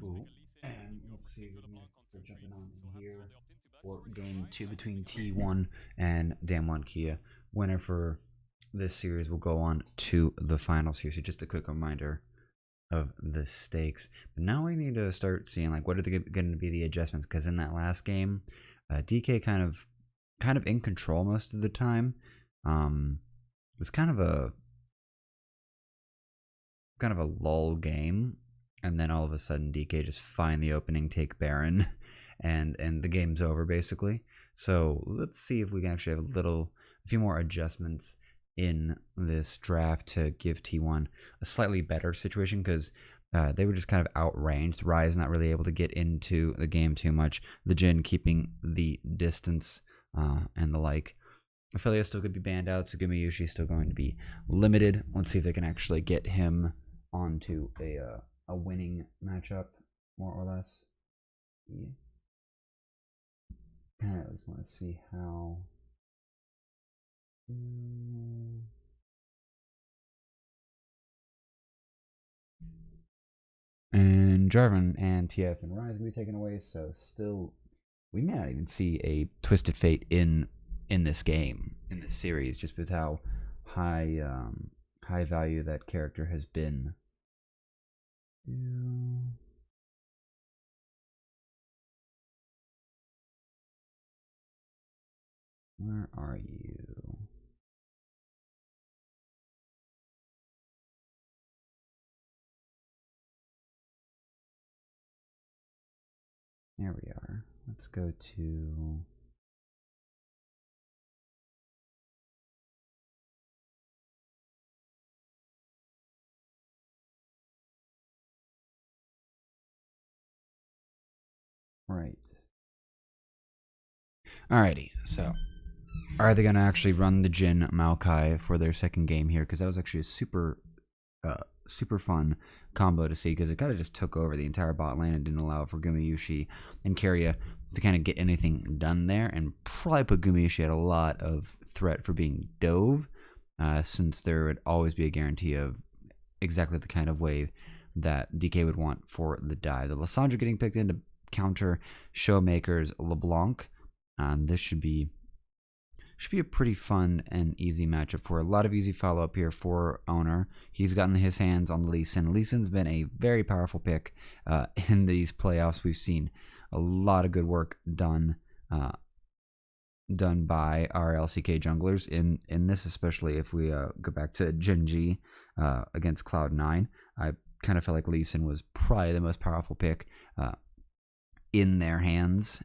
Cool. And let's see if we're jumping on in here for game two between T1 and Damwon Kia. Winner for this series will go on to the finals here. So just a quick reminder of the stakes. But now we need to start seeing like what are going to be the adjustments, because in that last game, DK kind of in control most of the time. It was kind of a lull game, and then all of a sudden DK just find the opening, take Baron, and the game's over basically. So let's see if we can actually have a few more adjustments in this draft to give T1 a slightly better situation, because they were just kind of outranged. Ryze not really able to get into the game too much. The Jhin keeping the distance and the like. Ophelia still could be banned out, so Gumayushi is still going to be limited. Let's see if they can actually get him onto a winning matchup, more or less. Yeah. I just want to see how. And Jarvan and TF and Ryze will be taken away, so still, we may not even see a Twisted Fate in this game, in this series, just with how high value that character has been. Where are you? There we are. Let's go to... Right. Alrighty, so are they going to actually run the Jhin Maokai for their second game here? Because that was actually a super fun combo to see, because it kind of just took over the entire bot lane and didn't allow for Gumayushi and Keria to kind of get anything done there, and probably put Gumayushi at a lot of threat for being dove, since there would always be a guarantee of exactly the kind of wave that DK would want for the dive. The Lissandra getting picked in to counter Showmaker's LeBlanc. This should be a pretty fun and easy matchup for a lot of easy follow-up here for Owner. He's gotten his hands on Lee Sin. Lee Sin's been a very powerful pick in these playoffs. We've seen a lot of good work done by our LCK junglers in this, especially if we go back to Genji against Cloud9. I kind of felt like Lee Sin was probably the most powerful pick in their hands.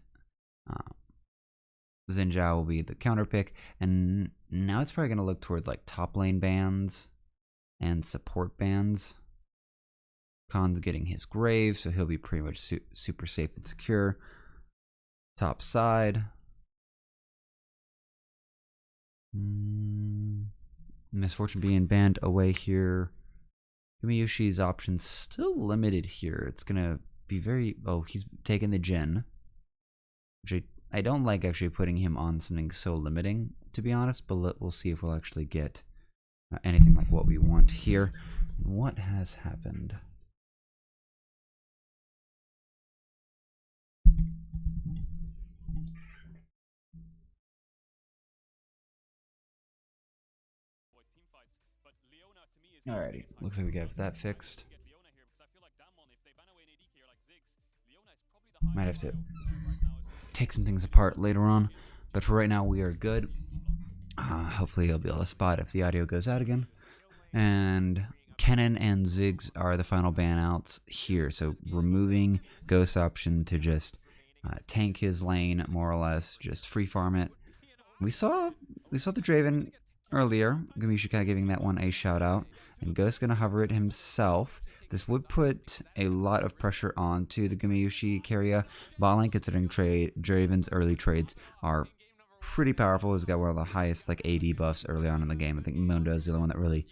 Xin Zhao will be the counter pick, and now it's probably going to look towards like top lane bans and support bans. Khan's getting his grave, so he'll be pretty much super safe and secure. Top side. Misfortune being banned away here. Gumayushi's options still limited here. It's going to be very... Oh, he's taking the Jhin, which I don't like actually putting him on something so limiting, to be honest, but we'll see if we'll actually get anything like what we want here. What has happened? Alrighty, looks like we got that fixed. Might have to take some things apart later on, but for right now we are good. Hopefully you'll be able to spot if the audio goes out again. And Kennen and Ziggs are the final ban outs here, so removing Ghost option to just tank his lane, more or less, just free farm it. We saw the Draven earlier. Gumayushi kind of giving that one a shout out, and Ghost gonna hover it himself. This would put a lot of pressure onto the Gumayushi Keria bot lane, considering Draven's early trades are pretty powerful. He's got one of the highest like AD buffs early on in the game. I think Mundo is the only one that really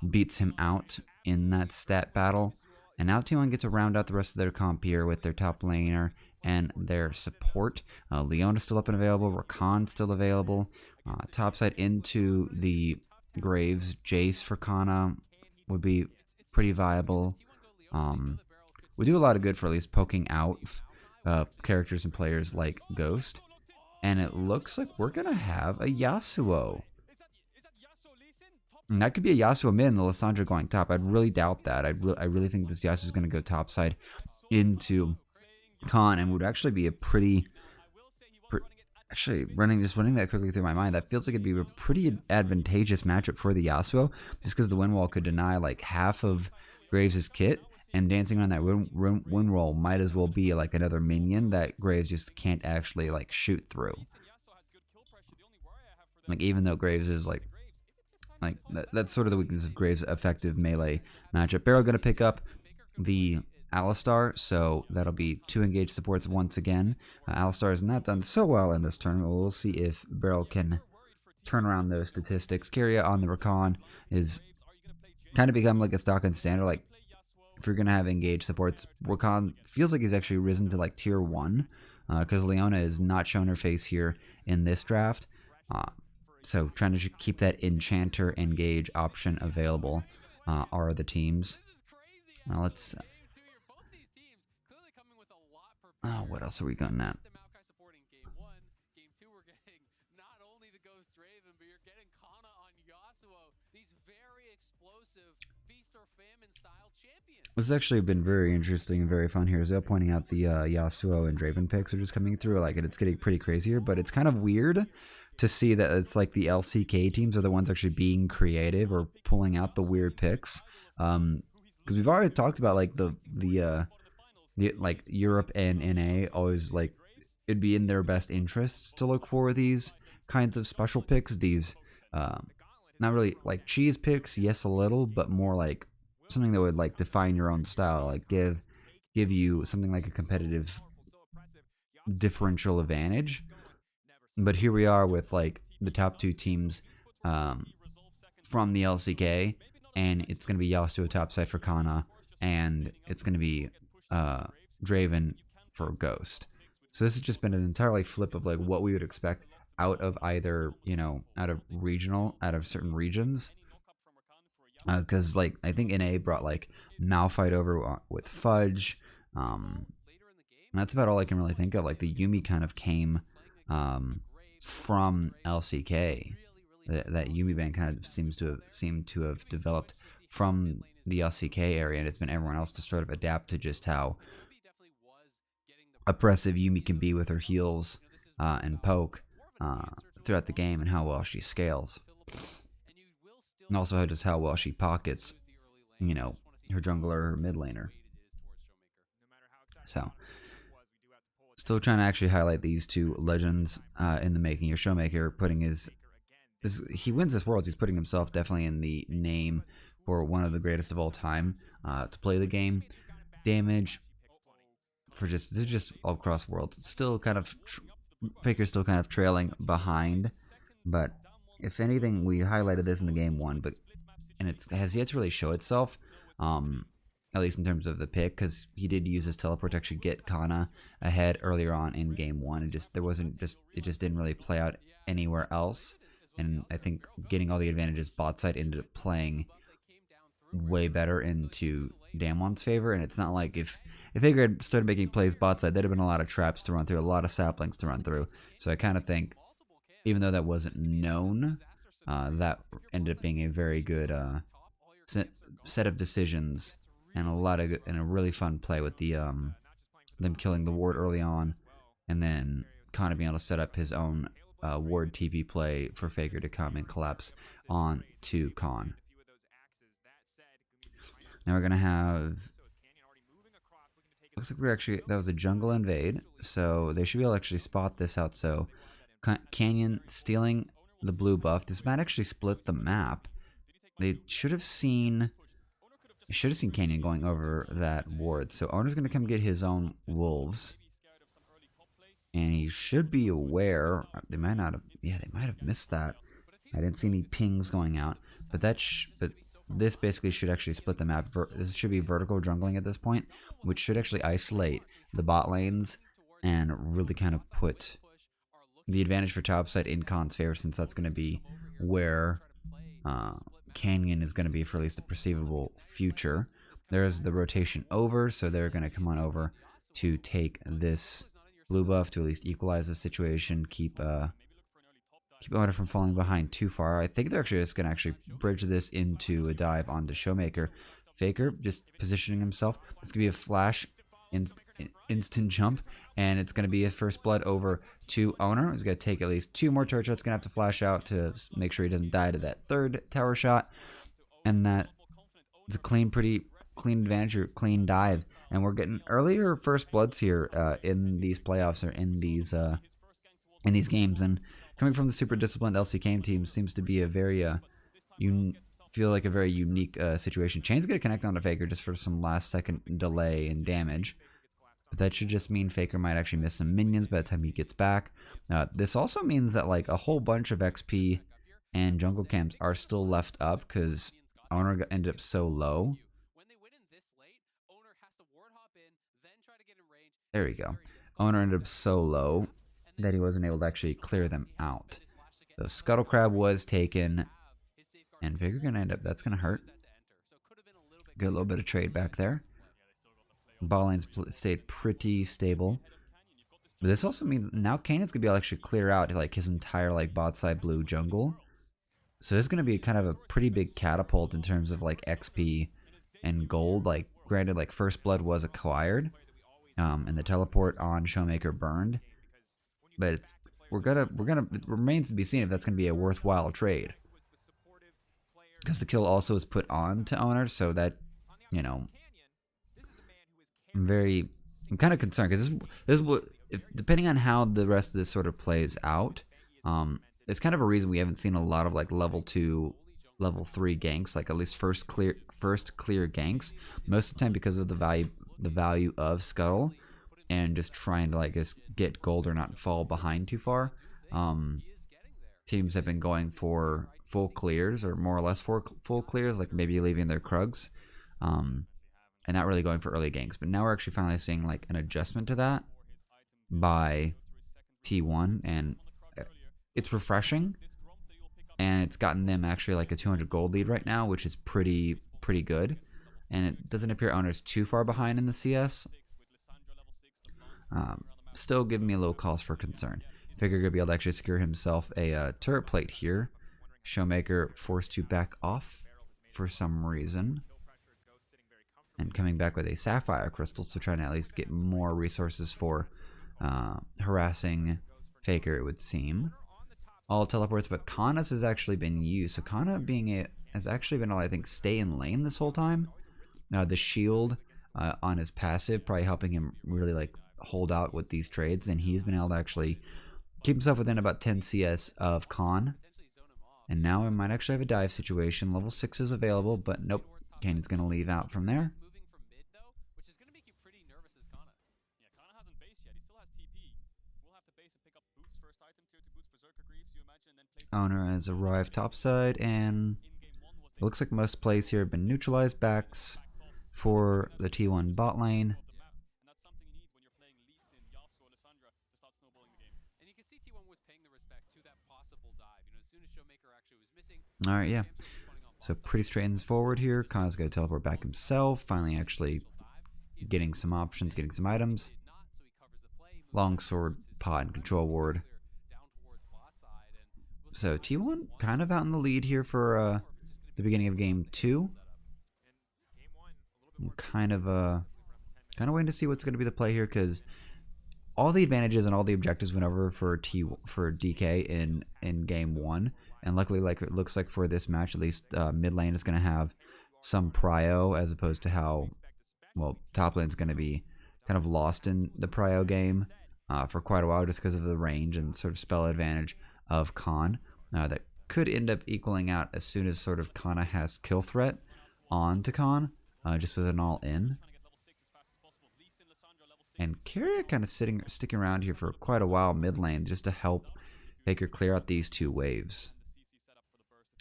beats him out in that stat battle. And now T1 gets to round out the rest of their comp here with their top laner and their support. Leona's still up and available. Rakan's still available. Topside into the Graves. Jace for Kana would be pretty viable. Um, we do a lot of good for at least poking out characters and players like Ghost. And it looks like we're going to have a Yasuo. And that could be a Yasuo mid and the Lissandra going top. I'd really doubt that. I really think this Yasuo is going to go topside into Khan and would actually be a actually running that quickly through my mind. That feels like it'd be a pretty advantageous matchup for the Yasuo, just because the wind wall could deny like half of Graves' kit, and dancing on that wind wall might as well be like another minion that Graves just can't actually like shoot through. Like even though Graves is like that's sort of the weakness of Graves' effective melee matchup. Barrow going to pick up the Alistar, so that'll be 2 engaged supports once again. Alistar has not done so well in this tournament. We'll see if Barrow can turn around those statistics. Kyria on the Rakan is kind of become like a stock and standard. Like if you're going to have engaged supports, Rakan feels like he's actually risen to like tier 1 because Leona has not shown her face here in this draft. So trying to keep that Enchanter engage option available are the teams. Now let's... what else are we gunning at? This has actually been very interesting and very fun here. Zell pointing out the Yasuo and Draven picks are just coming through. Like it's getting pretty crazy here, but it's kind of weird to see that it's like the LCK teams are the ones actually being creative or pulling out the weird picks. Because we've already talked about like the like Europe and NA always like it'd be in their best interests to look for these kinds of special picks. These not really like cheese picks, yes a little, but more like something that would like define your own style, like give you something like a competitive differential advantage. But here we are with like the top 2 teams from the LCK, and it's going to be Yasuo topside for Kana, and it's going to be Draven for Ghost. So this has just been an entirely flip of like what we would expect out of either, out of certain regions. Because like I think NA brought like Malphite over with Fudge. That's about all I can really think of. Like the Yuumi kind of came from LCK. That Yuumi band kind of seemed to have developed from the LCK area, and it's been everyone else to sort of adapt to just how oppressive Yuumi can be with her heals and poke throughout the game, and how well she scales. And also just how well she pockets, her jungler, her mid laner. So, still trying to actually highlight these 2 legends in the making. Your Showmaker putting he wins this Worlds. He's putting himself definitely in the name for one of the greatest of all time to play the game. Damage for this is just all across Worlds. It's still kind of Faker's still kind of trailing behind, but if anything, we highlighted this in the game 1, and it has yet to really show itself, at least in terms of the pick, because he did use his teleport to actually get Kana ahead earlier on in game 1. It just didn't really play out anywhere else, and I think getting all the advantages bot side ended up playing way better into Damon's favor. And it's not like if Faker had started making plays bot side, there'd have been a lot of traps to run through, a lot of saplings to run through. So I kind of think, even though that wasn't known, that ended up being a very good set of decisions, and a really fun play with the them killing the ward early on, and then Kana being able to set up his own ward TP play for Faker to come and collapse on to Khan. Now we're gonna have. Looks like that was a jungle invade, so they should be able to actually spot this out. So Canyon stealing the blue buff. This might actually split the map. They should have seen Canyon going over that ward. So Owner's going to come get his own wolves. And he should be aware. They might not have. Yeah, they might have missed that. I didn't see any pings going out. But this basically should actually split the map. This should be vertical jungling at this point, which should actually isolate the bot lanes and really kind of put the advantage for topside in Khan's favor, since that's going to be where Canyon is going to be for at least the perceivable future. There's the rotation over, so they're going to come on over to take this blue buff to at least equalize the situation, keep Oda from falling behind too far. I think they're actually just going to actually bridge this into a dive onto Showmaker. Faker just positioning himself. It's going to be a flash instant jump, and it's going to be a first blood over to Owner. He's going to take at least 2 more turret shots. Going to have to flash out to make sure he doesn't die to that 3rd tower shot, and that it's a pretty clean advantage or clean dive. And we're getting earlier first bloods here in these playoffs or in these games, and coming from the super disciplined LCKM team seems to be a very feel like a very unique situation. Chain's gonna connect onto Faker just for some last second delay and damage, but that should just mean Faker might actually miss some minions by the time he gets back. This also means that like a whole bunch of XP and jungle camps are still left up because Owner ended up so low. There we go. Owner ended up so low that he wasn't able to actually clear them out. So Scuttle Crab was taken, and Faker gonna end up. That's gonna hurt. Get a little bit of trade back there. Ball lane's stayed pretty stable, but this also means now Kanan's gonna be able to actually clear out like his entire like bot side blue jungle. So this is gonna be kind of a pretty big catapult in terms of like XP and gold. Like granted, like first blood was acquired, and the teleport on Showmaker burned, but it remains to be seen if that's gonna be a worthwhile trade. Because the kill also is put on to Owner, so that, you know, I'm kind of concerned because this is what, depending on how the rest of this sort of plays out, it's kind of a reason we haven't seen a lot of like level 2, level 3 ganks, like at least first clear ganks, most of the time because of the value of Scuttle and just trying to like just get gold or not fall behind too far. Teams have been going for full clears or more or less full clears, like maybe leaving their Krugs, and not really going for early ganks. But now we're actually finally seeing like an adjustment to that by T1, and it's refreshing, and it's gotten them actually like a 200 gold lead right now, which is pretty good, and it doesn't appear Owner's too far behind in the CS. Still giving me a little cause for concern. Figure gonna be able to actually secure himself a turret plate here. Showmaker forced to back off for some reason, and coming back with a sapphire crystal, so trying to at least get more resources for harassing Faker, it would seem. All teleports, but Kana's has actually been used. So Kana has actually been able to, I think, stay in lane this whole time. The shield on his passive probably helping him really like hold out with these trades, and he's been able to actually keep himself within about 10 CS of Khan. And now I might actually have a dive situation. Level 6 is available, but nope. Kanan's going to leave out from there. Owner has arrived topside, and it looks like most plays here have been neutralized backs for the T1 bot lane. Alright, yeah. So pretty straightforward here. Kana's going to teleport back himself, finally actually getting some options, getting some items. Longsword, pod, and control ward. So T1 kind of out in the lead here for the beginning of game 2. I'm kind of waiting to see what's going to be the play here, because all the advantages and all the objectives went over for DK in game 1, and luckily, like it looks like for this match, at least mid lane is going to have some prio, as opposed to how, well, top lane is going to be kind of lost in the prio game for quite a while, just because of the range and sort of spell advantage of Khan. That could end up equaling out as soon as sort of Kana has kill threat on to Khan, just with an all in. And Kyria kind of sticking around here for quite a while mid lane, just to help Faker clear out these 2 waves.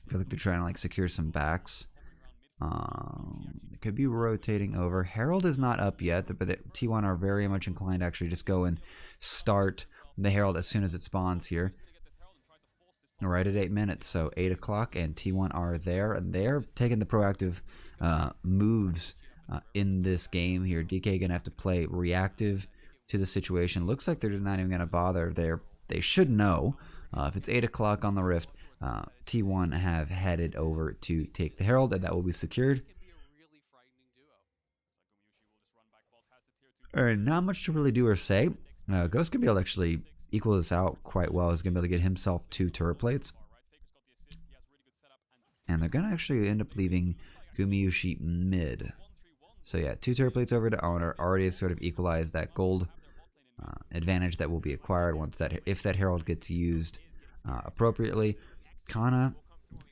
I feel like they're trying to like secure some backs. It could be rotating over. Herald is not up yet, but the T1 are very much inclined to actually just go and start the Herald as soon as it spawns here. Right at 8 minutes, so 8 o'clock, and T1 are there, and they're taking the proactive moves in this game here. DK gonna have to play reactive to the situation. Looks like they're not even gonna bother. They should know if it's 8 o'clock on the Rift. T1 have headed over to take the Herald, and that will be secured. Not much to really do or say. Ghost can be able to actually equal this out quite well. He's going to be able to get himself 2 turret plates. And they're going to actually end up leaving Gumayusi mid. So yeah, 2 turret plates over to Owner. Already sort of equalized that gold advantage that will be acquired once that, if that Herald gets used appropriately. Kana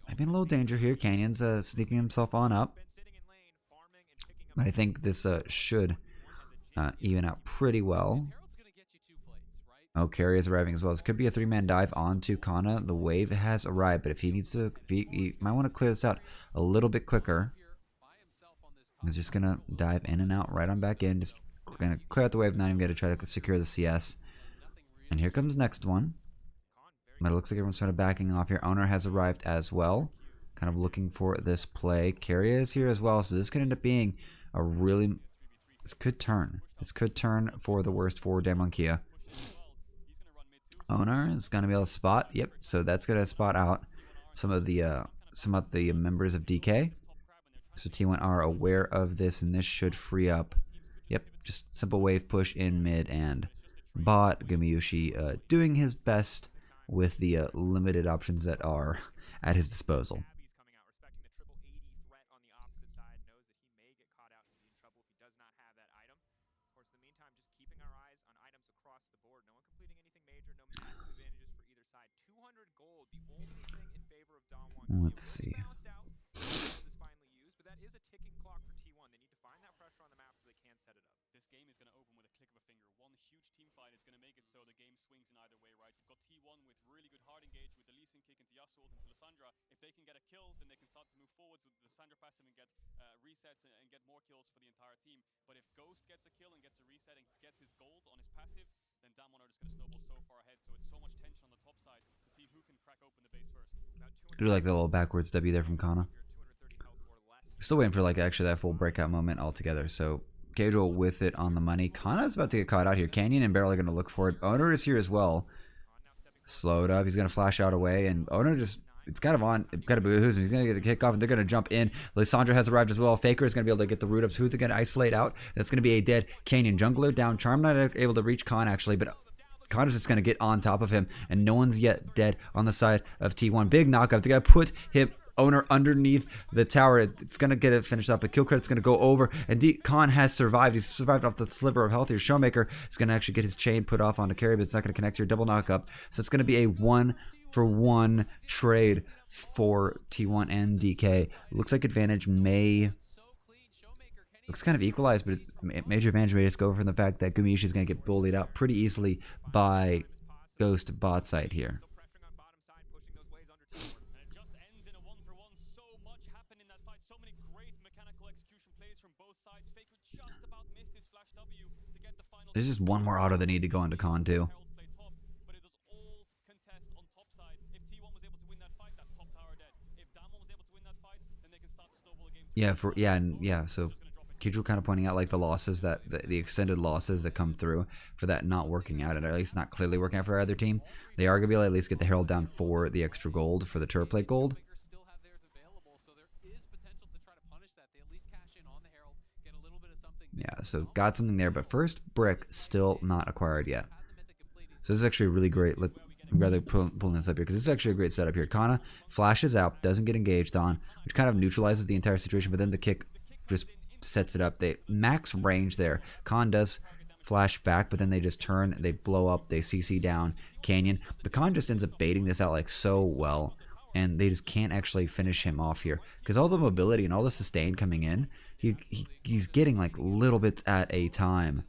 might be in a little danger here. Canyon's sneaking himself on up. But I think this should even out pretty well. Oh, Carry is arriving as well. This could be a 3-man dive onto Kana. The wave has arrived, but if he needs to, he might want to clear this out a little bit quicker. He's just going to dive in and out, right on back in. Just going to clear out the wave, not even going to try to secure the CS. And here comes next one. But it looks like everyone's sort of backing off here. Owner has arrived as well. Kind of looking for this play. Carry is here as well, so this could end up being a really... This could turn. This could turn for the worst for Damonkia. Owner is going to be able to spot. Yep, so that's going to spot out some of the members of DK. So T1 are aware of this, and this should free up. Yep, just simple wave push in mid and bot. Gumayusi doing his best with the limited options that are at his disposal. Let's see. I do like the little backwards W there from Kana. Still waiting for like actually that full breakout moment altogether. So Casual with it on the money. Kana's about to get caught out here. Canyon and Barrel are going to look for it. Owner is here as well. Slowed up. He's going to flash out away, and Owner just... It's kind of on. Got to booze. He's going to get the kickoff, and they're going to jump in. Lissandra has arrived as well. Faker is going to be able to get the root ups. Who's going to isolate out? That's going to be a dead Canyon jungler down. Charm not able to reach Khan actually, but Khan is just going to get on top of him, and no one's yet dead on the side of T1. Big knockup. They got to put him Owner underneath the tower. It's going to get it finished up, but kill credit's going to go over, and Khan has survived. He's survived off the sliver of health here. Showmaker is going to actually get his chain put off onto Carry, but it's not going to connect here. Double knockup. So it's going to be a 1-for-1 trade for T1 and DK. Looks like advantage may... Looks kind of equalized, but it's major advantage may just go from the fact that Gumayusi is going to get bullied out pretty easily by Ghost bot side here. There's just one more auto that need to go into Khan too. So Kidru kind of pointing out like the losses that the extended losses that come through for that not working out, and at least not clearly working out for either team. They are gonna be able to at least get the Herald down for the extra gold for the turret plate gold. Yeah, so got something there, but first brick still not acquired yet. So this is actually really great. I'm rather pulling this up here because this is actually a great setup here. Kana flashes out, doesn't get engaged on, which kind of neutralizes the entire situation, but then the kick just sets it up. They max range there. Khan does flash back, but then they just turn, they blow up, they CC down Canyon. But Khan just ends up baiting this out like so well, and they just can't actually finish him off here because all the mobility and all the sustain coming in, he's getting like little bits at a time,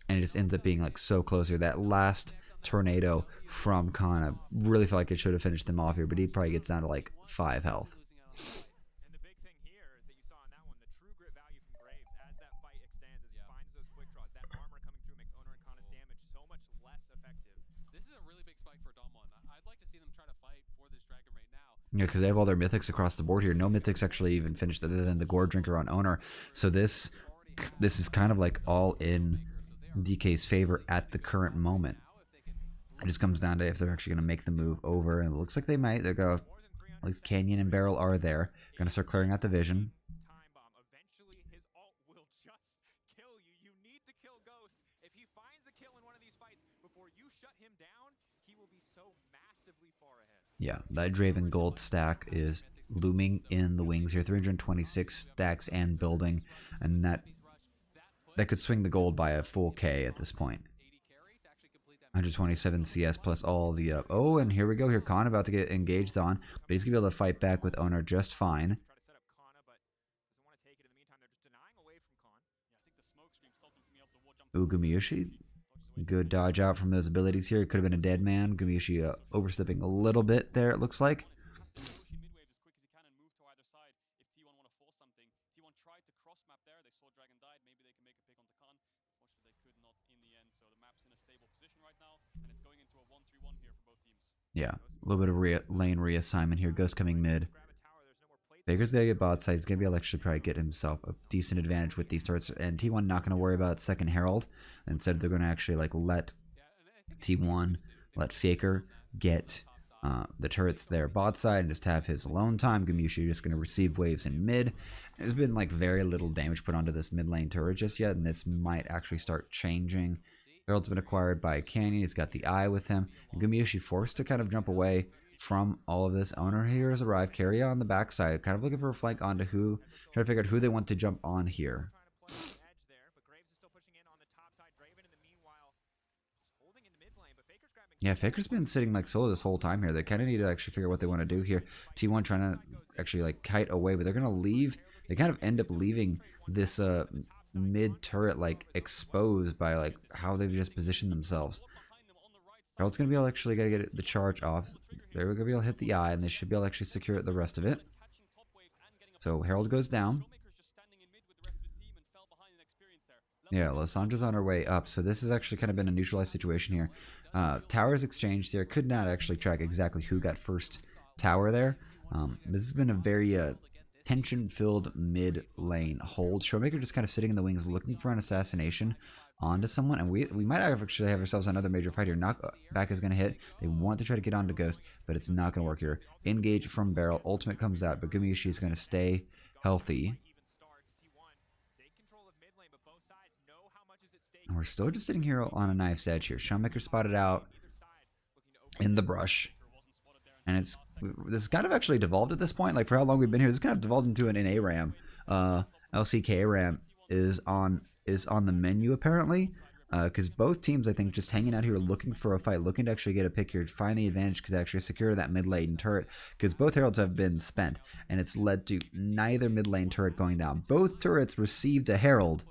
and it just ends up being like so close here. That last tornado from Kana really felt like it should have finished him off here, but he probably gets down to like 5 health. Yeah, because they have all their mythics across the board here. No mythics actually even finished other than the Gore Drinker on Owner. So this is kind of like all in DK's favor at the current moment. It just comes down to if they're actually going to make the move over, and it looks like they might. They're going to, at least Canyon and Barrel are there. Going to start clearing out the vision. Yeah, that Draven Gold stack is looming in the wings here. 326 stacks and building, and that could swing the gold by a full K at this point. 127 CS plus all the oh, and here we go. Here Khan about to get engaged on, but he's gonna be able to fight back with Owner just fine. Ooh, Gumiushi. Good dodge out from those abilities here. It could have been a dead man. Gumiushi overstepping a little bit there, it looks like. Yeah, a little bit of lane reassignment here. Ghost coming mid. Faker's gonna get bot side. He's gonna be able to actually probably get himself a decent advantage with these turrets. And T1 not gonna worry about second Herald. Instead, they're gonna actually like let T1, let Faker get the turrets there bot side and just have his alone time. Gumiushi just gonna receive waves in mid. There's been like very little damage put onto this mid lane turret just yet, and this might actually start changing. Herald's been acquired by Canyon. He's got the eye with him. And Gumiushi forced to kind of jump away from all of this. Owner here has arrived. Carry on the backside. Kind of looking for a flank onto who. Trying to figure out who they want to jump on here. Yeah, Faker's been sitting like solo this whole time here. They kind of need to actually figure out what they want to do here. T1 trying to actually like kite away, but they're going to leave. They kind of end up leaving this mid turret like exposed by like how they've just positioned themselves. Herald's gonna be able to actually get the charge off. They're gonna be able to hit the eye, and they should be able to actually secure the rest of it. So Herald goes down. Yeah, Lissandra's on her way up. So this has actually kind of been a neutralized situation here. Towers exchanged here. Could not actually track exactly who got first tower there. This has been a very tension-filled mid lane hold. Showmaker just kind of sitting in the wings looking for an assassination onto someone, and we might actually have ourselves another major fight here. Knockback is going to hit. They want to try to get onto Ghost, but it's not going to work here. Engage from Barrel. Ultimate comes out, but Gumiushi is going to stay healthy. And we're still just sitting here on a knife's edge here. Showmaker spotted out in the brush, and this kind of actually devolved at this point. Like for how long we've been here, this kind of devolved into an ARAM. LCK ARAM is on the menu apparently, because both teams I think just hanging out here looking for a fight, looking to actually get a pick here, find the advantage to actually secure that mid lane turret, because both heralds have been spent, and it's led to neither mid lane turret going down. Both turrets received a herald,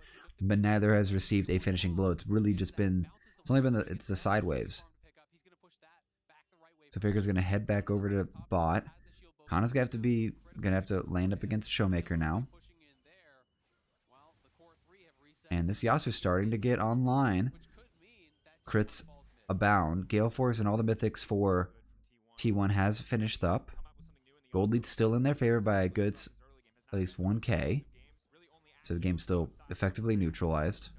but neither has received a finishing blow. It's really just been, it's only been the side waves. So Faker's gonna head back over to bot. Kana's gonna have to land up against Showmaker now. And this Yasuo's starting to get online. Crits abound. Gale Force and all the mythics for T1 has finished up. Gold lead's still in their favor by a good at least 1k. So the game's still effectively neutralized.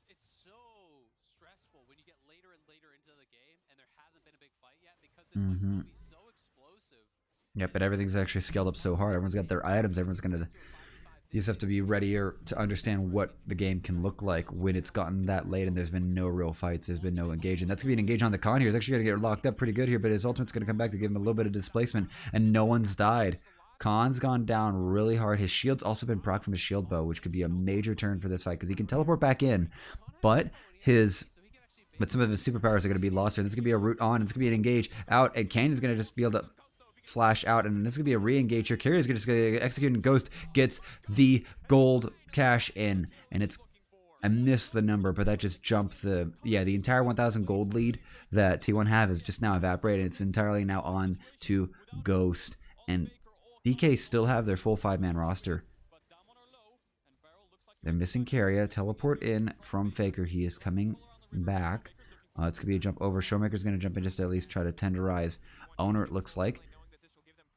It's so stressful when you get later and later into the game and there hasn't been a big fight yet, because this will be so explosive. Yep, but everything's actually scaled up so hard. Everyone's got their items. Everyone's gonna. You just have to be readier to understand what the game can look like when it's gotten that late and there's been no real fights. There's been no engagement. That's gonna be an engage on the Khan here. He's actually gonna get locked up pretty good here, but his ultimate's gonna come back to give him a little bit of displacement, and no one's died. Khan's gone down really hard. His shield's also been procced from his shield bow, which could be a major turn for this fight because he can teleport back in, but his But some of his superpowers are going to be lost here. This is going to be a root on. It's going to be an engage out. And Canyon's going to just be able to flash out. And this is going to be a re-engage here. Carrier's just going to execute. And Ghost gets the gold cash in. And it's... I missed the number, but that just jumped the... Yeah, the entire 1,000 gold lead that T1 have is just now evaporated. It's entirely now on to Ghost. And DK still have their full 5-man roster. They're missing Carrier. Teleport in from Faker. He is coming back. It's going to be a jump over. Showmaker's going to jump in just to at least try to tenderize Owner, it looks like.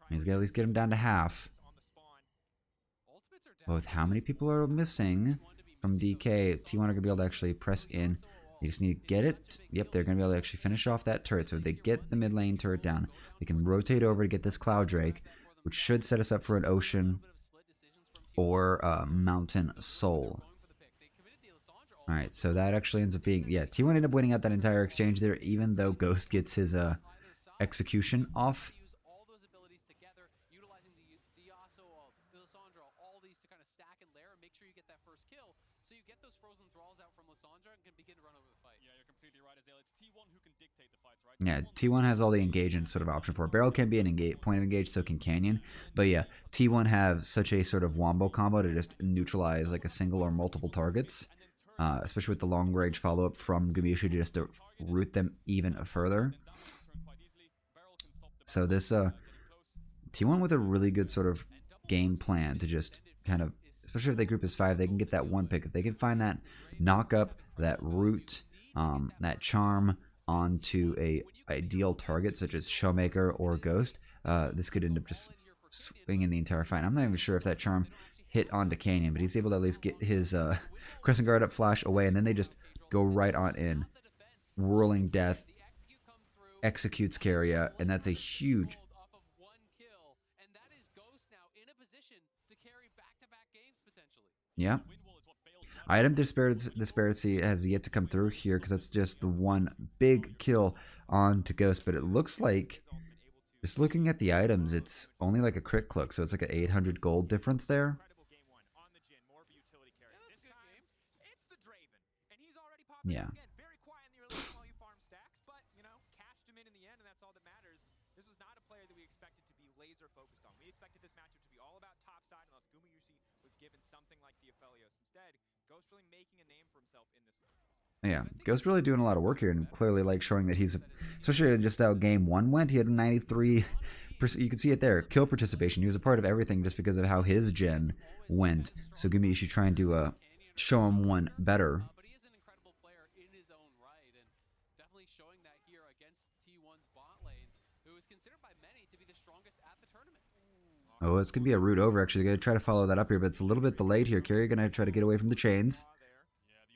He's going to at least get him down to half. But with how many people are missing from DK, T1 are going to be able to actually press in. They just need to get it. Yep, they're going to be able to actually finish off that turret. So if they get the mid lane turret down, they can rotate over to get this Cloud Drake, which should set us up for an Ocean or Mountain Soul. Alright, so that actually ends up being... Yeah, T1 ended up winning out that entire exchange there, even though Ghost gets his execution off. Yeah, T1 has all the engagement sort of option for it. Barrel can be an point of engage, so can Canyon. But yeah, T1 have such a sort of wombo combo to just neutralize like a single or multiple targets. Especially with the long range follow up from Gumiushi just to root them even further. So this T1 with a really good sort of game plan to just kind of, especially if they group as 5, they can get that one pick. If they can find that knock up, that root, that charm onto a ideal target such as Showmaker or Ghost, this could end up just swinging the entire fight. I'm not even sure if that charm hit onto Canyon, but he's able to at least get his Crescent Guard up, flash away, and then they just go right on in. Whirling Death executes Carrier, and that's a huge... Yeah. Item disparity has yet to come through here because that's just the one big kill on to Ghost, but it looks like, just looking at the items, it's only like a crit click, so it's like an 800 gold difference there. Yeah. Yeah, Ghost really doing a lot of work here, and clearly like showing that he's, especially just how game 1 went, he had a 93%, you can see it there, kill participation. He was a part of everything just because of how his gen went. So Gumiushi trying to show him one better. But he is an incredible player in his own right, and definitely showing that here against T1's bot lane, who is considered by many to be the strongest at the tournament. Oh, it's going to be a root over, actually. They're going to try to follow that up here, but it's a little bit delayed here. Carrier going to try to get away from the chains.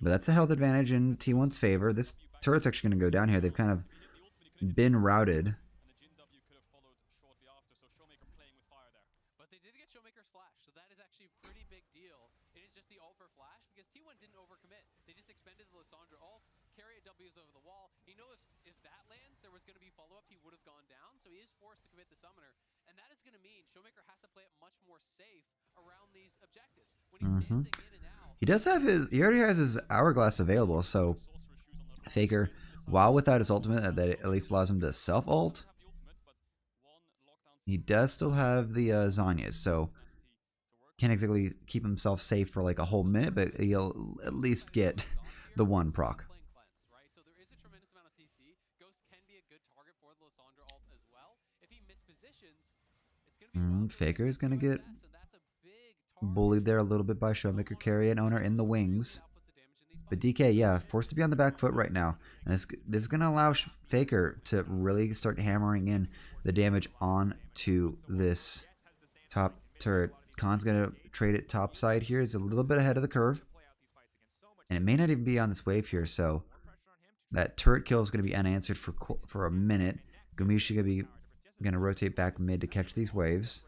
But that's a health advantage in T1's favor. This turret's actually going to go down here. They've kind of been routed. But they did get Showmaker's flash, so that is actually a pretty big deal. It is just the ult for flash because T1 didn't overcommit. They just expended the Lissandra ult, carry W's over the wall. You know, if that lands, there was going to be follow-up, he would have gone down, so he is forced to commit the summoner. And that is going to mean Showmaker has to play it much more safe around these objectives. When he's dancing in and out, he does have his, he already has his Hourglass available, so Faker, while without his ultimate, that at least allows him to self-ult, he does still have the Zanyas, so can't exactly keep himself safe for like a whole minute, but he'll at least get the one proc. right? So there is a tremendous amount of CC. Ghost can be a good target for the Lissandra ult as well. If he mispositions, it's going to be Faker is going to get and that's a big target. bullied there a little bit by Showmaker, Carry, and Owner in the wings. But DK, yeah, forced to be on the back foot right now. And this is going to allow Faker to really start hammering in the damage onto this top turret. Khan's going to trade it top side here. It's a little bit ahead of the curve. And it may not even be on this wave here, so that turret kill is going to be unanswered for a minute. Gumiushi going to rotate back mid to catch these waves.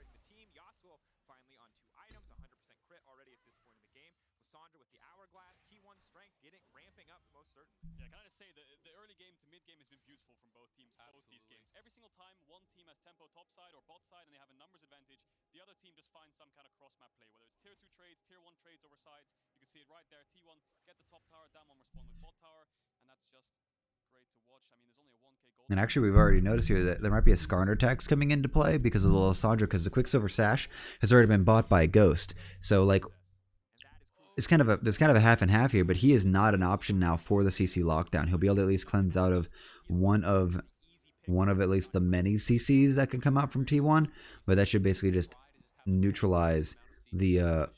Yeah, can I just say the early game to mid game has been beautiful from both teams, both these games. Every single time one team has tempo top side or bot side and they have a numbers advantage, the other team just finds some kind of cross map play, whether it's tier 2 trades, tier 1 trades over sides. You can see it right there. T1 get the top tower, down one respond with bot tower, and that's just And actually, we've already noticed here that there might be a Skarner tax coming into play because of the Lissandra, because the Quicksilver Sash has already been bought by Ghost. So, like, it's kind of a there's kind of a half and half here, but he is not an option now for the CC lockdown. He'll be able to at least cleanse out of one of at least the many CCs that can come out from T1, but that should basically just neutralize the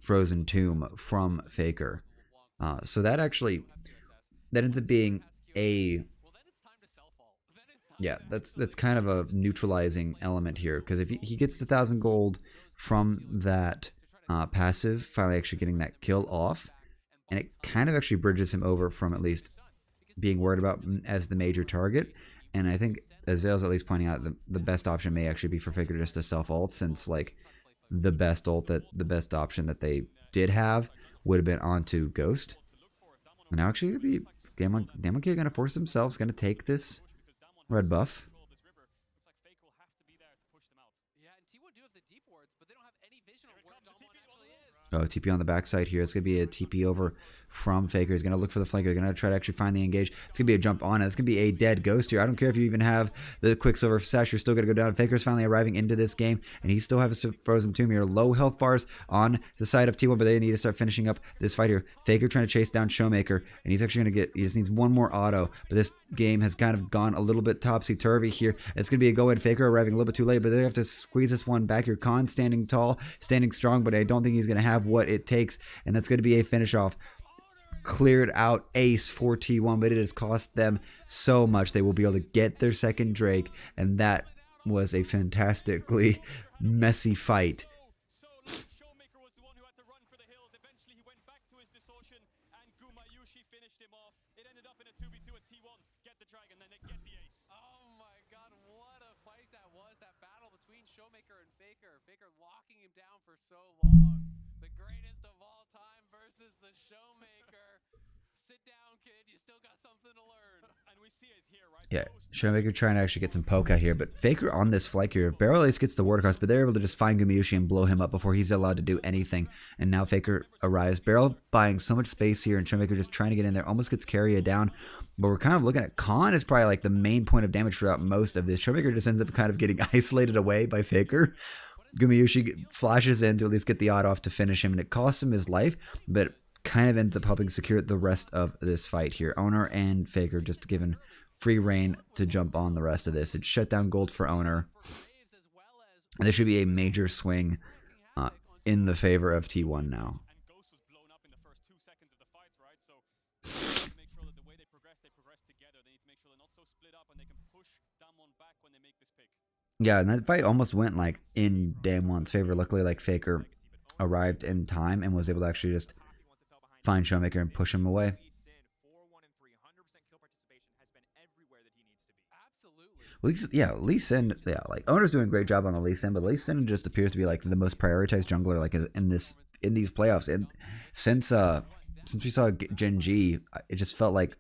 Frozen Tomb from Faker. So that actually that ends up being a that's kind of a neutralizing element here, because if he gets the 1,000 gold from that passive, finally actually getting that kill off, and it kind of actually bridges him over from at least being worried about as the major target. And I think Azale's at least pointing out the best option may actually be for Faker just to self ult, since like the best option that they did have would have been onto Ghost. And now actually be Damonke gonna force themselves, gonna take this red buff. Oh, TP on the backside here. It's going to be a TP over from Faker. He's going to look for the flanker. He's going to try to actually find the engage. It's going to be a jump on it. It's going to be a dead Ghost here. I don't care if you even have the Quicksilver Sash. You're still going to go down. Faker's finally arriving into this game, and he still has a Frozen Tomb here. Low health bars on the side of T1, but they need to start finishing up this fight here. Faker trying to chase down Showmaker, and he's actually going to he just needs one more auto, but this game has kind of gone a little bit topsy-turvy here. It's going to be a go-in. Faker arriving a little bit too late, but they have to squeeze this one back here. Khan standing tall, standing strong, but I don't think he's going to have what it takes, and that's going to be a finish off. Cleared out ace for T1, but it has cost them so much. They will be able to get their second Drake, and that was a fantastically messy fight. Showmaker was the one who had to run for the hills. Eventually he went back to his distortion, and Gumayushi finished him off. It ended up in a 2v2 at T1. Get the dragon, then they get the ace. Oh my god, what a fight that was. That battle between Showmaker and Faker. Faker locking him down for so long. The greatest of all time versus the Showmaker. Sit down, kid. You still got something to learn. And we see it here, right? Yeah, Showmaker trying to actually get some poke out here, but Faker on this flank here barely at least gets the ward across, but they're able to just find Gumayushi and blow him up before he's allowed to do anything. And now Faker arrives. Barrel buying so much space here, and Showmaker just trying to get in there, almost gets Carrier down. But we're kind of looking at Khan is probably like the main point of damage throughout most of this. Showmaker just ends up kind of getting isolated away by Faker. Gumayushi flashes in to at least get the odd off to finish him, and it costs him his life, but kind of ends up helping secure the rest of this fight here. Owner and Faker just given free reign to jump on the rest of this. It's shut down gold for Owner. And this should be a major swing in the favor of T1 now. And Ghost was blown up in the first 2 seconds of the fight, right? So they need to make sure that the way they progress together. They need to make sure they're not so split up, and they can push Damwon back when they make this pick. Yeah, and that fight almost went like in Damwon's favor. Luckily, like Faker arrived in time and was able to actually just find Showmaker and push him away. Lee Sin, like Owner's doing a great job on the Lee Sin, but Lee Sin just appears to be like the most prioritized jungler like in these playoffs. And since we saw Gen G, it just felt like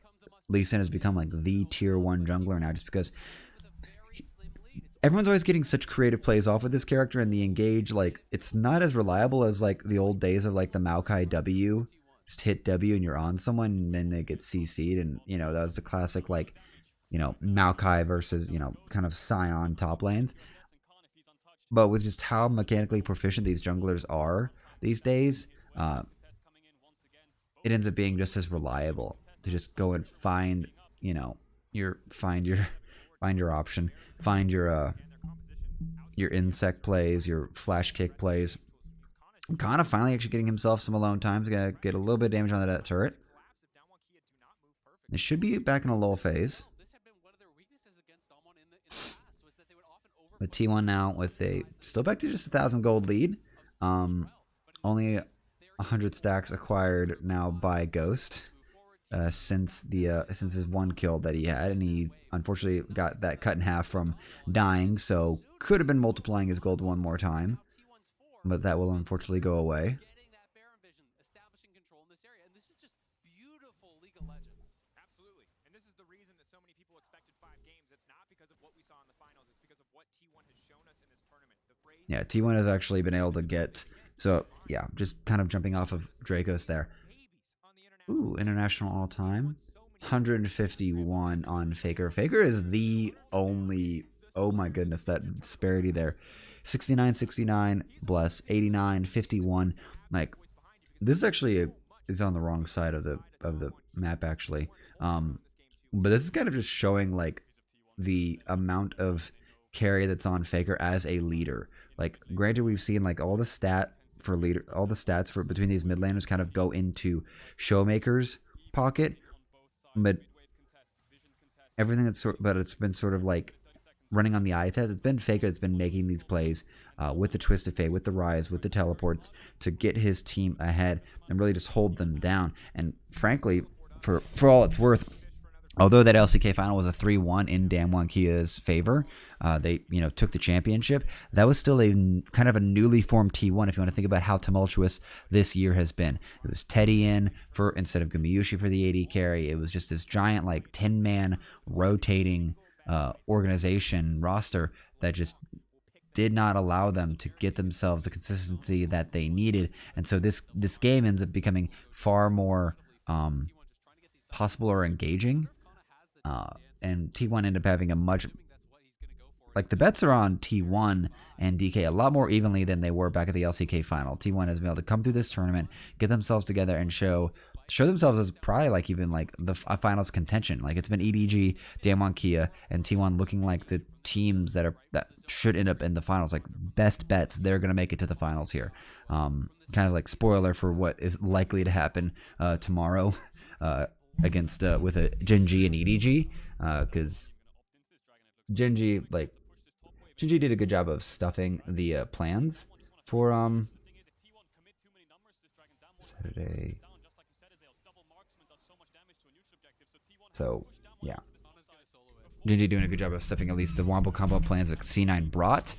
Lee Sin has become like the tier 1 jungler now, just because everyone's always getting such creative plays off with this character, and the engage, like, it's not as reliable as like the old days of like the Maokai W. Just hit W and you're on someone, and then they get CC'd, and you know that was the classic like, you know, Maokai versus, you know, kind of Scion top lanes. But with just how mechanically proficient these junglers are these days, it ends up being just as reliable to just go and find, you know, find your option, find your insect plays, your flash kick plays. Kind of finally actually getting himself some alone time to get a little bit of damage on that turret. It should be back in a lull phase. But T1 now with still back to just 1,000 gold lead. Only 100 stacks acquired now by Ghost since his one kill that he had, and he unfortunately got that cut in half from dying, so could have been multiplying his gold one more time. But that will unfortunately go away. Establishing control in this area, and this is just beautiful League of Legends. Absolutely, and this is the reason that so many people expected 5 games. It's not because of what we saw in the finals. It's because of what T1 has shown us in this tournament. Yeah, T1 has actually been able to get. So yeah, just kind of jumping off of Dracos there. Ooh, international all time. 151 on Faker. Faker is the only, oh my goodness, that disparity there. 69, 69, bless, 89, 51. Like, this is actually is on the wrong side of the map, actually. But this is kind of just showing, like, the amount of carry that's on Faker as a leader. Like, granted, we've seen, like, all the stats for between these mid laners kind of go into Showmaker's pocket, but everything it's been sort of like running on the eye test. It's been Faker that's been making these plays with the Twisted Fate, with the Rise, with the teleports to get his team ahead and really just hold them down. And frankly, for all it's worth, although that LCK final was a 3-1 in Damwon Kia's favor, they took the championship. That was still a kind of a newly formed T1. If you want to think about how tumultuous this year has been, it was Teddy in for instead of Gumayusi for the AD carry. It was just this giant like 10-man rotating organization roster that just did not allow them to get themselves the consistency that they needed. And so this game ends up becoming far more possible or engaging. And T1 ended up having a much, like, the bets are on T1 and DK a lot more evenly than they were back at the LCK final. T1 has been able to come through this tournament, get themselves together, and show themselves as probably like even like the finals contention. Like, it's been EDG, Damwon Kia, and T1 looking like the teams that should end up in the finals. Like, best bets, they're gonna make it to the finals here. Kind of like spoiler for what is likely to happen tomorrow. Against with a Genji and EDG, because Genji did a good job of stuffing the plans for Saturday. So yeah, Genji doing a good job of stuffing at least the Wombo combo plans that C9 brought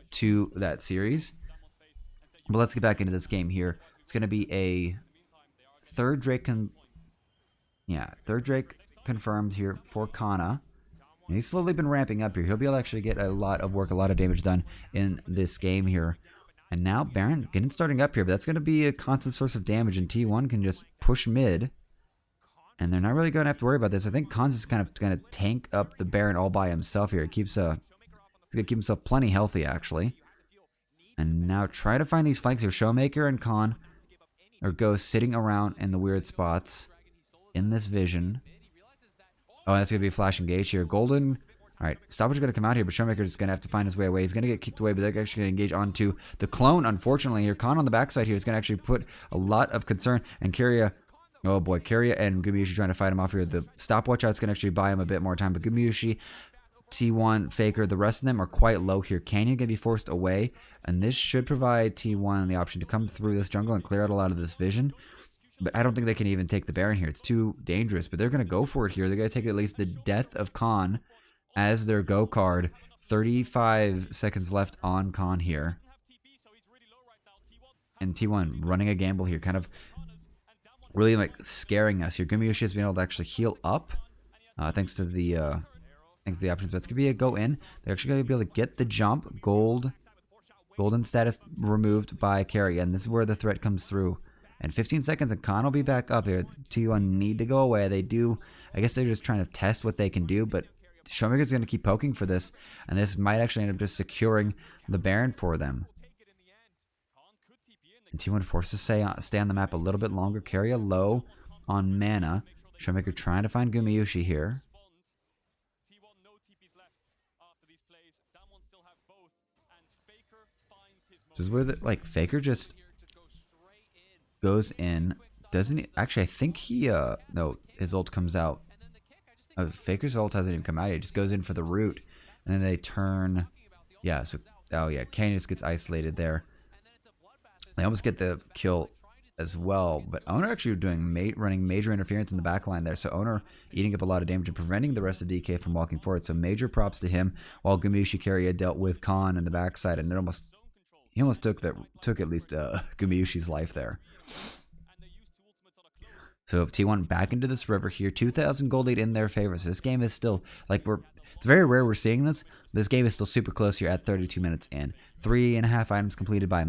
to that series. But let's get back into this game here. It's going to be a third Drake confirmed here for Kana. And he's slowly been ramping up here. He'll be able to actually get a lot of work, a lot of damage done in this game here. And now Baron getting starting up here, but that's going to be a constant source of damage, and T1 can just push mid. And they're not really going to have to worry about this. I think Khan's is kind of going to tank up the Baron all by himself here. He's going to keep himself plenty healthy, actually. And now try to find these flanks here. Showmaker and Khan are sitting around in the weird spots in this vision. Oh, that's going to be a flash engage here. Golden. All right, Stoppage is going to come out here, but Showmaker is going to have to find his way away. He's going to get kicked away, but they're actually going to engage onto the clone, unfortunately. Here, Khan on the backside here is going to actually put a lot of concern. And Keria, oh boy, Keria and Gumayusi trying to fight him off here. The stopwatch out's going to actually buy him a bit more time, but Gumayusi, T1, Faker, the rest of them are quite low here. Canyon going to be forced away, and this should provide T1 the option to come through this jungle and clear out a lot of this vision. But I don't think they can even take the Baron here. It's too dangerous. But they're going to go for it here. They're going to take at least the death of Khan as their go card. 35 seconds left on Khan here. And T1 running a gamble here. Kind of really like scaring us here. Gumayusi has been able to actually heal up. Thanks to the options. But it's going to be a go in. They're actually going to be able to get the jump. Golden status removed by Carry. And this is where the threat comes through. And 15 seconds and Khan will be back up here. T1 need to go away. They do. I guess they're just trying to test what they can do. But Showmaker's going to keep poking for this. And this might actually end up just securing the Baron for them. And T1 forced to stay on the map a little bit longer. Carry a low on mana. Showmaker trying to find Gumayusi here. This is where Faker just goes in. Doesn't he? Actually, I think he no, his ult comes out. Faker's ult hasn't even come out yet. He just goes in for the root, and then they turn. Yeah, so Canyon just gets isolated there. They almost get the kill as well, but Owner actually running major interference in the backline there. So Owner eating up a lot of damage and preventing the rest of DK from walking forward. So major props to him. While Gumayusi Keria dealt with Khan in the backside, and he almost took at least Gumayushi's life there. So T1 back into this river here. 2,000 gold lead in their favor. So this game is still it's very rare we're seeing this. This game is still super close here at 32 minutes in. 3.5 items completed by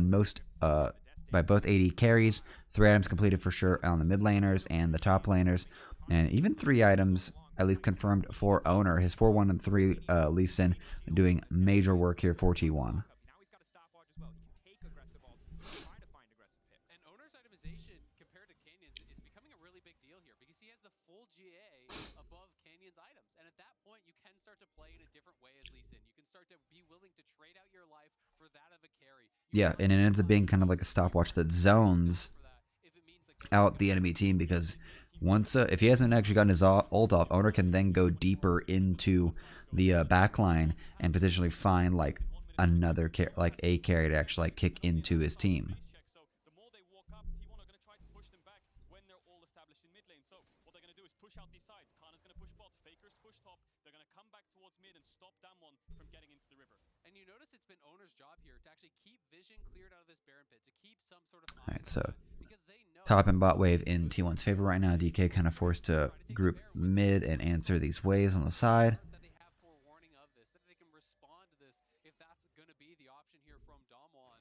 both AD carries. 3 items completed for sure on the mid laners and the top laners. And even 3 items at least confirmed for Owner. His 4-1 and 3 Lee Sin doing major work here for T1. Now he's got a stopwatch as well. He can take aggressive ults, try to find aggressive picks. And Owner's itemization compared to Canyon's is becoming a really big deal here because he has the full GA above Canyon's items. And at that point, you can start to play in a different way as Lee Sin. You can start to be willing to trade out your life for that of a carry. Yeah, and it ends up being kind of like a stopwatch that zones out the enemy team, because once if he hasn't actually gotten his ult off, Owner can then go deeper into the back line and potentially find like another like a carry to actually like kick into his team. So the more they walk up, T1 are going to try to push them back when they're all established in mid lane. So what they're going to do is push out these sides. Kana's going to push bot, Faker's push top. They're going to come back towards mid and stop Damwon from getting into the river. And you notice it's been Owner's job here to actually keep vision cleared out of this Baron pit, to keep some sort of All right, so because they know top and bot wave in T1's favor right now. DK kind of forced to group mid and answer these waves on the side. that they have forewarning of this, that they can respond to this if that's going to be the option here from Damwon.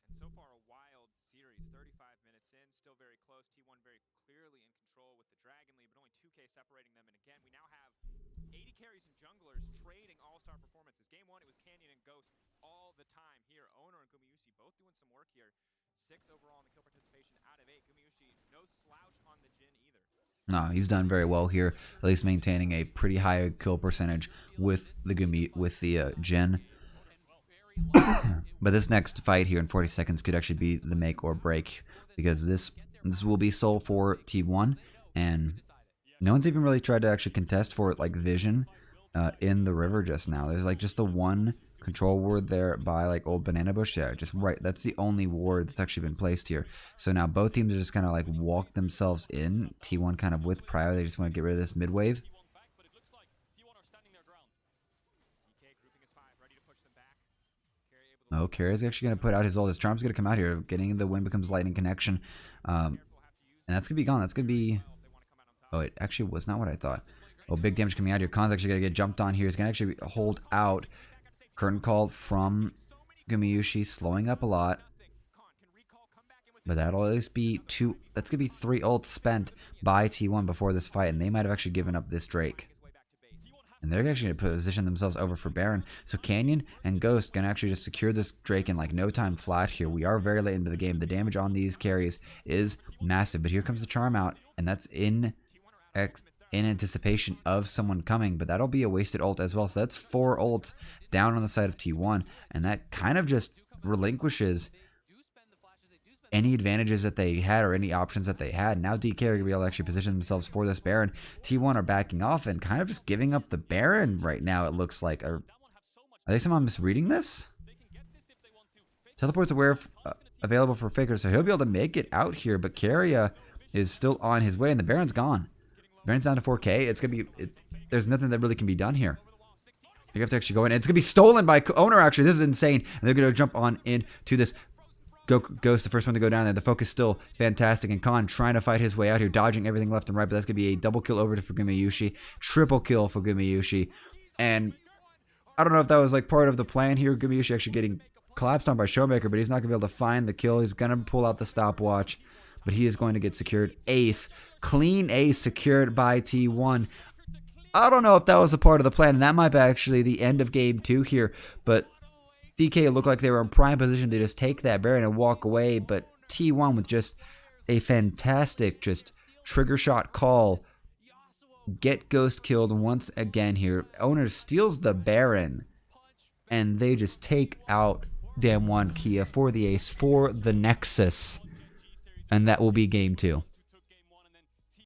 And so far a wild series, 35 minutes in, still very close. T1 very clearly in control with the Dragon lead, but only 2K separating them. And again, we now have 80 carries and junglers trading all-star performances. Game 1, it was Canyon and Ghost all the time here. Owner and Gumayusi both doing some work here. 6 overall in the kill participation out of 8. Gumayusi, no slouch on the Jhin either. No, he's done very well here, at least maintaining a pretty high kill percentage with the Jhin. But this next fight here in 40 seconds could actually be the make or break, because this will be sole for T1, and no one's even really tried to actually contest for like vision in the river just now. There's like just the one control ward there by like old banana bush. Yeah, just right. That's the only ward that's actually been placed here. So now both teams are just kind of like walk themselves in. T1 kind of with prior. They just want to get rid of this mid wave. But it looks like T1 are standing their ground. DK grouping his 5, ready to push them back. Carry able to Oh, Carrier's actually going to put out his ult. His charm's going to come out here. Getting the wind becomes lightning connection. And that's going to be gone. That's going to be... Oh, it actually was not what I thought. Oh, big damage coming out here. Khan's actually going to get jumped on here. He's going to actually hold out. Curtain call from Gumayusi, slowing up a lot. But that'll at least be 2. That's going to be 3 ults spent by T1 before this fight. And they might have actually given up this Drake. And they're actually going to position themselves over for Baron. So Canyon and Ghost going to actually just secure this Drake in like no time flat here. We are very late into the game. The damage on these carries is massive. But here comes the charm out. And that's in anticipation of someone coming. But that'll be a wasted ult as well. So that's 4 ults down on the side of T1. And that kind of just relinquishes any advantages that they had or any options that they had. Now DK are going to be able to actually position themselves for this Baron. T1 are backing off and kind of just giving up the Baron right now, it looks like. Are they somehow misreading this? Teleport's available for Faker, so he'll be able to make it out here, but Keria is still on his way, and the Baron's gone. Baron's down to 4K. It's going to be... there's nothing that really can be done here. You have to actually go in. It's going to be stolen by Owner, actually. This is insane. And they're going to jump on into this... Ghost, the first one to go down there. The focus still fantastic. And Khan trying to fight his way out here, dodging everything left and right. But that's going to be a double kill over to Gumayusi. Triple kill for Gumayusi. And I don't know if that was like part of the plan here. Gumayusi actually getting collapsed on by Showmaker, but he's not going to be able to find the kill. He's going to pull out the stopwatch, but he is going to get secured. Ace. Clean ace secured by T1. I don't know if that was a part of the plan, and that might be actually the end of game 2 here, but DK looked like they were in prime position to just take that Baron and walk away, but T1 with just a fantastic just trigger shot call. Get Ghost killed once again here. Owner steals the Baron, and they just take out Damwon Kia for the ace for the Nexus, and that will be game 2.